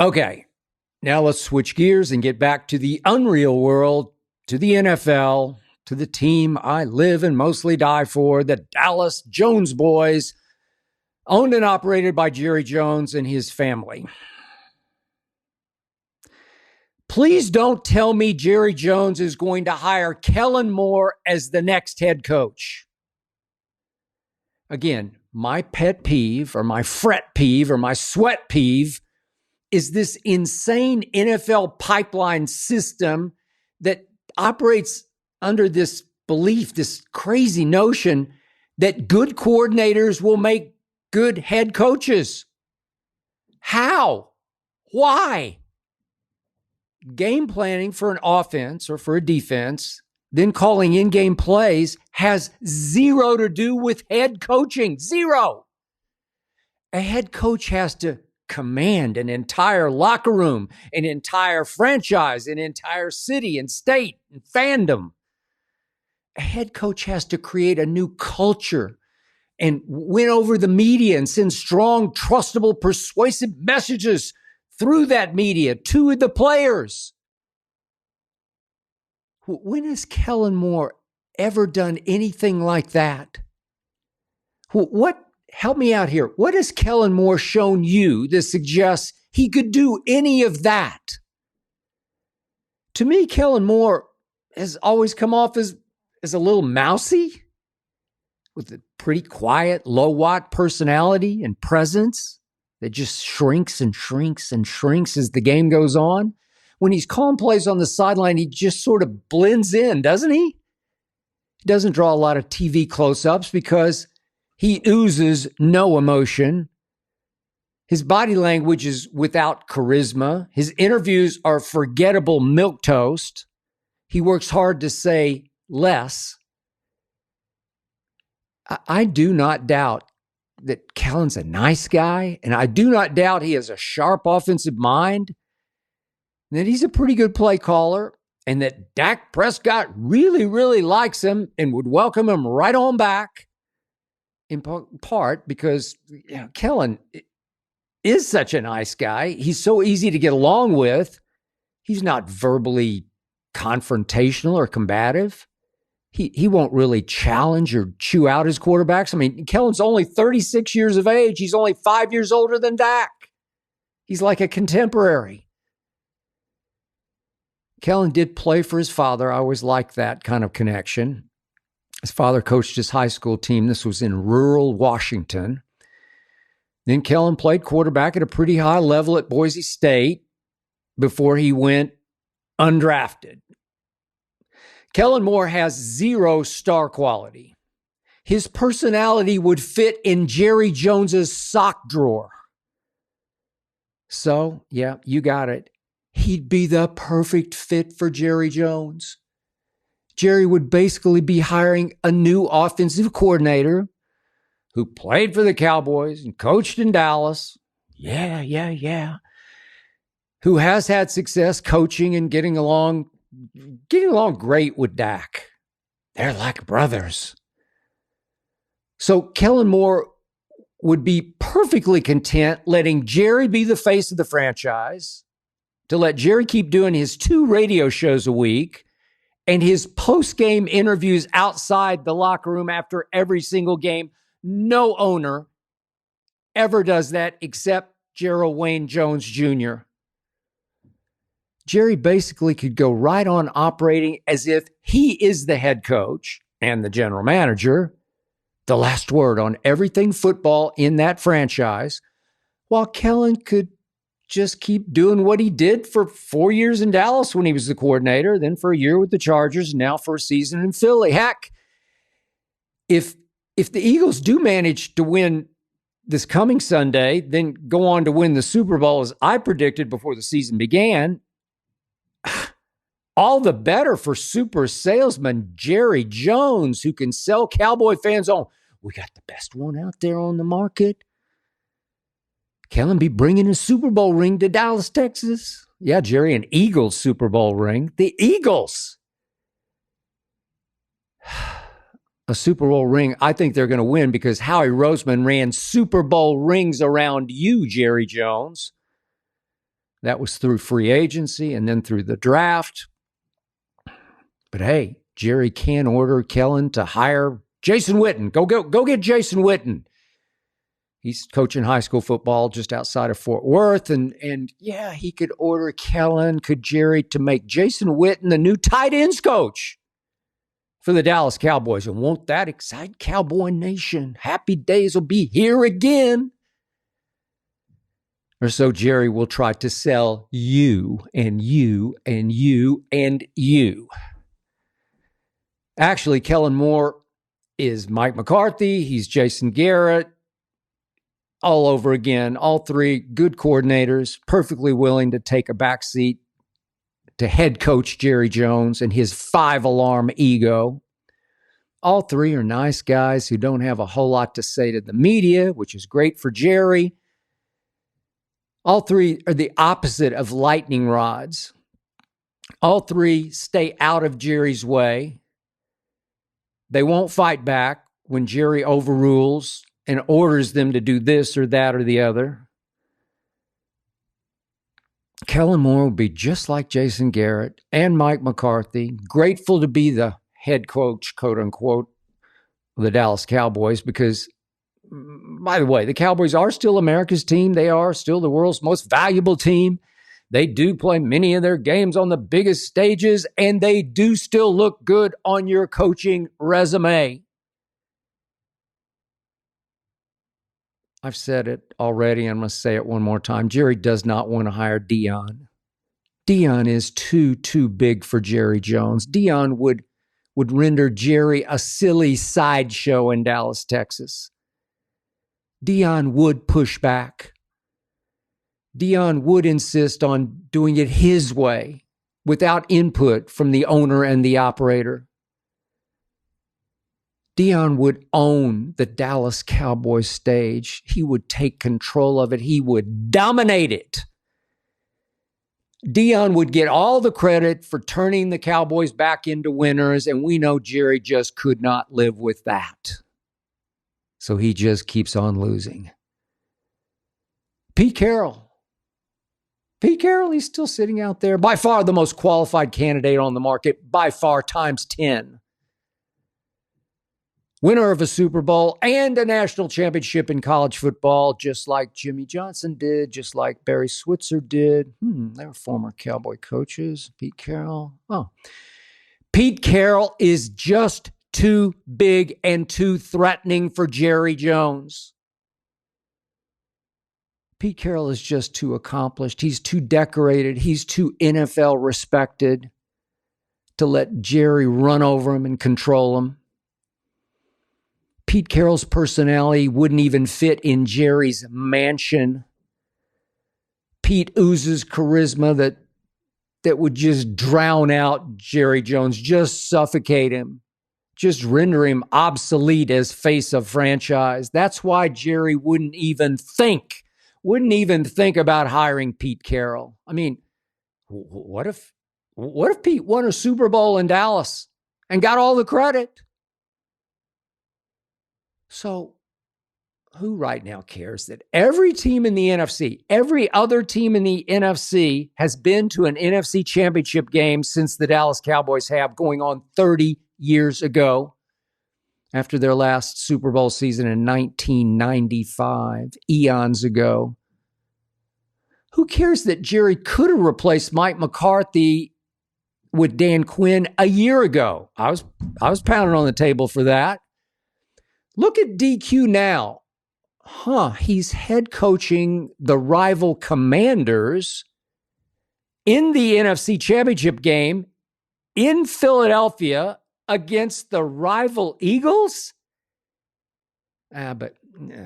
Okay, now let's switch gears and get back to the unreal world, to the NFL, to the team I live and mostly die for, the Dallas Jones Boys, owned and operated by Jerry Jones and his family. Please don't tell me Jerry Jones is going to hire Kellen Moore as the next head coach. Again, my pet peeve or my fret peeve or my sweat peeve is this insane NFL pipeline system that operates under this belief, this crazy notion that good coordinators will make good head coaches. How? Why? Game planning for an offense or for a defense, then calling in-game plays has zero to do with head coaching. Zero. A head coach has to command an entire locker room, an entire franchise, an entire city and state and fandom. A head coach has to create a new culture and win over the media and send strong, trustable, persuasive messages through that media to the players. When has Kellen Moore ever done anything like that? Help me out here. What has Kellen Moore shown you that suggests he could do any of that? To me, Kellen Moore has always come off as a little mousy with a pretty quiet, low-watt personality and presence that just shrinks and shrinks and shrinks as the game goes on. When he's calling plays on the sideline, he just sort of blends in, doesn't he? He doesn't draw a lot of TV close-ups because he oozes no emotion. His body language is without charisma. His interviews are forgettable milquetoast. He works hard to say less. I do not doubt that Kellen's a nice guy, and I do not doubt he has a sharp offensive mind, and that he's a pretty good play caller, and that Dak Prescott really, really likes him and would welcome him right on back, in part because Kellen is such a nice guy. He's so easy to get along with. He's not verbally confrontational or combative. He won't really challenge or chew out his quarterbacks. I mean, Kellen's only 36 years of age. He's only 5 years older than Dak. He's like a contemporary. Kellen did play for his father. I always liked that kind of connection. His father coached his high school team. This was in rural Washington. Then Kellen played quarterback at a pretty high level at Boise State before he went undrafted. Kellen Moore has zero star quality. His personality would fit in Jerry Jones's sock drawer. So, yeah, you got it. He'd be the perfect fit for Jerry Jones. Jerry would basically be hiring a new offensive coordinator who played for the Cowboys and coached in Dallas. Yeah. Who has had success coaching and getting along great with Dak. They're like brothers. So Kellen Moore would be perfectly content letting Jerry be the face of the franchise, to let Jerry keep doing his 2 radio shows a week and his post-game interviews outside the locker room after every single game. No owner ever does that except Gerald Wayne Jones Jr. Jerry basically could go right on operating as if he is the head coach and the general manager, the last word on everything football in that franchise, while Kellen could just keep doing what he did for 4 years in Dallas when he was the coordinator, then for a year with the Chargers, and now for a season in Philly. Heck, if the Eagles do manage to win this coming Sunday, then go on to win the Super Bowl as I predicted before the season began, all the better for super salesman Jerry Jones, who can sell Cowboy fans on, we got the best one out there on the market. Kellen be bringing a Super Bowl ring to Dallas, Texas. Yeah, Jerry, an Eagles Super Bowl ring. The Eagles. A Super Bowl ring. I think they're going to win because Howie Roseman ran Super Bowl rings around you, Jerry Jones. That was through free agency and then through the draft. But hey, Jerry can order Kellen to hire Jason Witten. Go get Jason Witten. He's coaching high school football just outside of Fort Worth. And yeah, he could order Kellen, could Jerry, to make Jason Witten the new tight ends coach for the Dallas Cowboys. And won't that excite Cowboy Nation? Happy days will be here again. Or so Jerry will try to sell you and you and you and you. Actually, Kellen Moore is Mike McCarthy. He's Jason Garrett. All over again. All three good coordinators, perfectly willing to take a backseat to head coach Jerry Jones and his 5-alarm ego. All three are nice guys who don't have a whole lot to say to the media, which is great for Jerry. All three are the opposite of lightning rods. All three stay out of Jerry's way. They won't fight back when Jerry overrules and orders them to do this or that or the other. Kellen Moore will be just like Jason Garrett and Mike McCarthy, grateful to be the head coach, quote unquote, of the Dallas Cowboys, because, by the way, the Cowboys are still America's team. They are still the world's most valuable team. They do play many of their games on the biggest stages, and they do still look good on your coaching resume. I've said it already. I'm going to say it one more time. Jerry does not want to hire Deion. Deion is too big for Jerry Jones. Deion would render Jerry a silly sideshow in Dallas, Texas. Deion would push back. Deion would insist on doing it his way without input from the owner and the operator. Deion would own the Dallas Cowboys stage. He would take control of it. He would dominate it. Deion would get all the credit for turning the Cowboys back into winners, and we know Jerry just could not live with that. So he just keeps on losing. Pete Carroll, he's still sitting out there. By far the most qualified candidate on the market, by far times 10. Winner of a Super Bowl and a national championship in college football, just like Jimmy Johnson did, just like Barry Switzer did. They were former Cowboy coaches. Pete Carroll. Oh, Pete Carroll is just too big and too threatening for Jerry Jones. Pete Carroll is just too accomplished. He's too decorated. He's too NFL respected to let Jerry run over him and control him. Pete Carroll's personality wouldn't even fit in Jerry's mansion. Pete oozes charisma that would just drown out Jerry Jones, just suffocate him, just render him obsolete as face of franchise. That's why Jerry wouldn't even think about hiring Pete Carroll. I mean, what if Pete won a Super Bowl in Dallas and got all the credit? So who right now cares that every team in the NFC, every other team in the NFC has been to an NFC championship game since the Dallas Cowboys have, going on 30 years ago after their last Super Bowl season in 1995, eons ago? Who cares that Jerry could have replaced Mike McCarthy with Dan Quinn a year ago? I was pounding on the table for that. Look at DQ now. He's head coaching the rival Commanders in the NFC Championship game in Philadelphia against the rival Eagles? But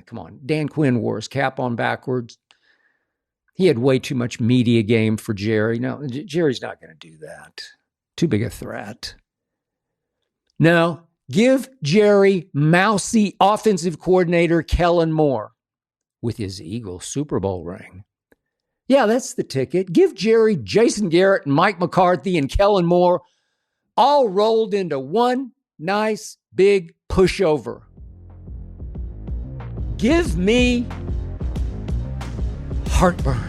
come on. Dan Quinn wore his cap on backwards. He had way too much media game for Jerry. No, Jerry's not going to do that. Too big a threat. No. Give Jerry mousy offensive coordinator Kellen Moore with his Eagles Super Bowl ring. Yeah, that's the ticket. Give Jerry Jason Garrett and Mike McCarthy and Kellen Moore all rolled into one nice big pushover. Give me heartburn.